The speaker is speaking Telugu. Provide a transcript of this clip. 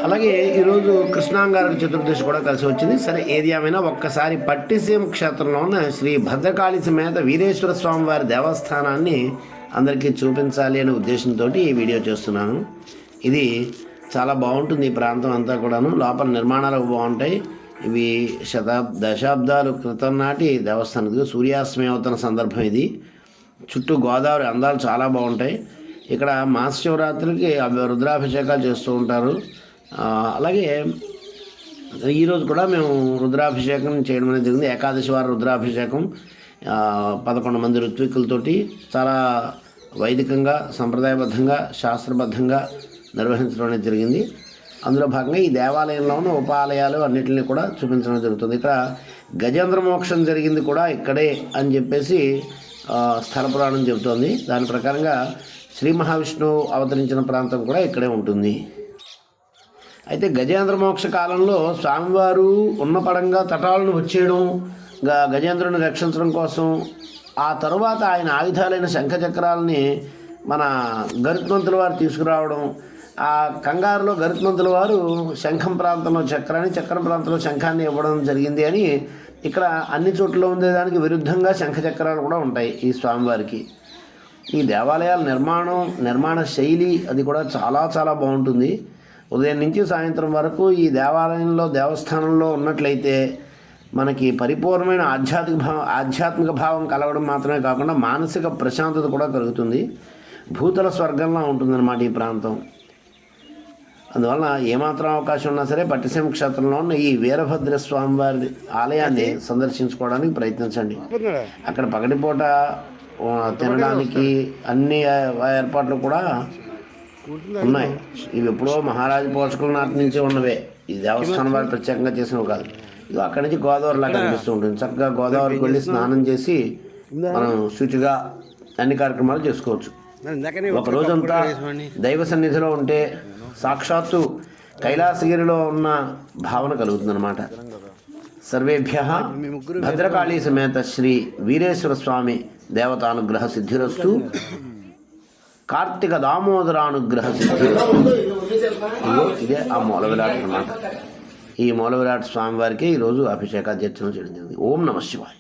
అలాగే ఈరోజు కృష్ణాంగారక చతుర్దశి కూడా కలిసి వచ్చింది. సరే, ఏది ఏమైనా ఒక్కసారి పట్టిసీమ క్షేత్రంలో ఉన్న శ్రీ భద్రకాళి సమేత వీరేశ్వర స్వామి వారి దేవస్థానాన్ని అందరికీ చూపించాలి అనే ఉద్దేశంతో ఈ వీడియో చేస్తున్నాను. ఇది చాలా బాగుంటుంది. ఈ ప్రాంతం అంతా కూడాను లోపల నిర్మాణాలు బాగుంటాయి. ఇవి దశాబ్దాలు క్రితం నాటి దేవస్థానం. ఇది సూర్యాస్తమయం అవుతున్న సందర్భం. ఇది చుట్టూ గోదావరి అందాలు చాలా బాగుంటాయి. ఇక్కడ మాస శివరాత్రికి రుద్రాభిషేకాలు చేస్తూ ఉంటారు. అలాగే ఈరోజు కూడా మేము రుద్రాభిషేకం చేయడం అనేది జరిగింది. ఏకాదశి వారం రుద్రాభిషేకం 11 మంది ఋత్వికులతోటి చాలా వైదికంగా, సంప్రదాయబద్ధంగా, శాస్త్రబద్ధంగా నిర్వహించడం అనేది జరిగింది. అందులో భాగంగా ఈ దేవాలయంలో ఉన్న ఉపాలయాలు అన్నింటినీ కూడా చూపించడం జరుగుతుంది. ఇక్కడ గజేంద్ర మోక్షం జరిగింది కూడా ఇక్కడే అని చెప్పేసి స్థల పురాణం చెబుతోంది. దాని ప్రకారంగా శ్రీ మహావిష్ణువు అవతరించిన ప్రాంతం కూడా ఇక్కడే ఉంటుంది. అయితే గజేంద్ర మోక్ష కాలంలో స్వామివారు ఉన్న పడంగా తటాలను వచ్చేయడం, గజేంద్రుని రక్షించడం కోసం, ఆ తరువాత ఆయన ఆయుధాలైన శంఖచక్రాలని మన గరుత్మంతుల వారు తీసుకురావడం, ఆ కంగారులో గరుత్మంతుల వారు శంఖం ప్రాంతంలో చక్రాన్ని, చక్రం ప్రాంతంలో శంఖాన్ని ఇవ్వడం జరిగింది అని ఇక్కడ అన్ని చోట్ల ఉండేదానికి విరుద్ధంగా శంఖచక్రాలు కూడా ఉంటాయి ఈ స్వామివారికి. ఈ దేవాలయాల నిర్మాణ శైలి అది కూడా చాలా చాలా బాగుంటుంది. ఉదయం నుంచి సాయంత్రం వరకు ఈ దేవస్థానంలో ఉన్నట్లయితే మనకి పరిపూర్ణమైన ఆధ్యాత్మిక భావం కలగడం మాత్రమే కాకుండా మానసిక ప్రశాంతత కూడా కలుగుతుంది. భూతల స్వర్గంలా ఉంటుందన్నమాట ఈ ప్రాంతం. అందువలన ఏమాత్రం అవకాశం ఉన్నా సరే పట్టిసీమ క్షేత్రంలో ఉన్న ఈ వీరభద్ర స్వామి వారి ఆలయాన్ని సందర్శించుకోవడానికి ప్రయత్నించండి. అక్కడ పగటిపూట తినడానికి అన్ని ఏర్పాట్లు కూడా ఉన్నాయి. ఇవి ఎప్పుడో మహారాజు పోషకుల నాటి నుంచి ఉన్నవే. ఈ దేవస్థానం వారు ప్రత్యేకంగా చేసినవి కాదు. ఇది అక్కడి నుంచి గోదావరిలా కనిపిస్తూ ఉంటుంది. చక్కగా గోదావరికి వెళ్ళి స్నానం చేసి మనం శుచిగా అన్ని కార్యక్రమాలు చేసుకోవచ్చు. ఒక రోజంతా దైవ సన్నిధిలో ఉంటే సాక్షాత్తు కైలాసగిరిలో ఉన్న భావన కలుగుతుందన్నమాట. సర్వేభ్యః భద్రకాళీ సమేత శ్రీ వీరేశ్వర స్వామి దేవతానుగ్రహ సిద్ధిరస్తు. కార్తీక దామోదరానుగ్రహ సిద్ధిరస్తు. ఇదే ఆ మూలవిరాట్ అన్నమాట. ఈ మూలవిరాట్ స్వామివారికి ఈరోజు అభిషేకాధ్యక్షణ చేయడం జరిగింది. ఓం నమః శివాయ.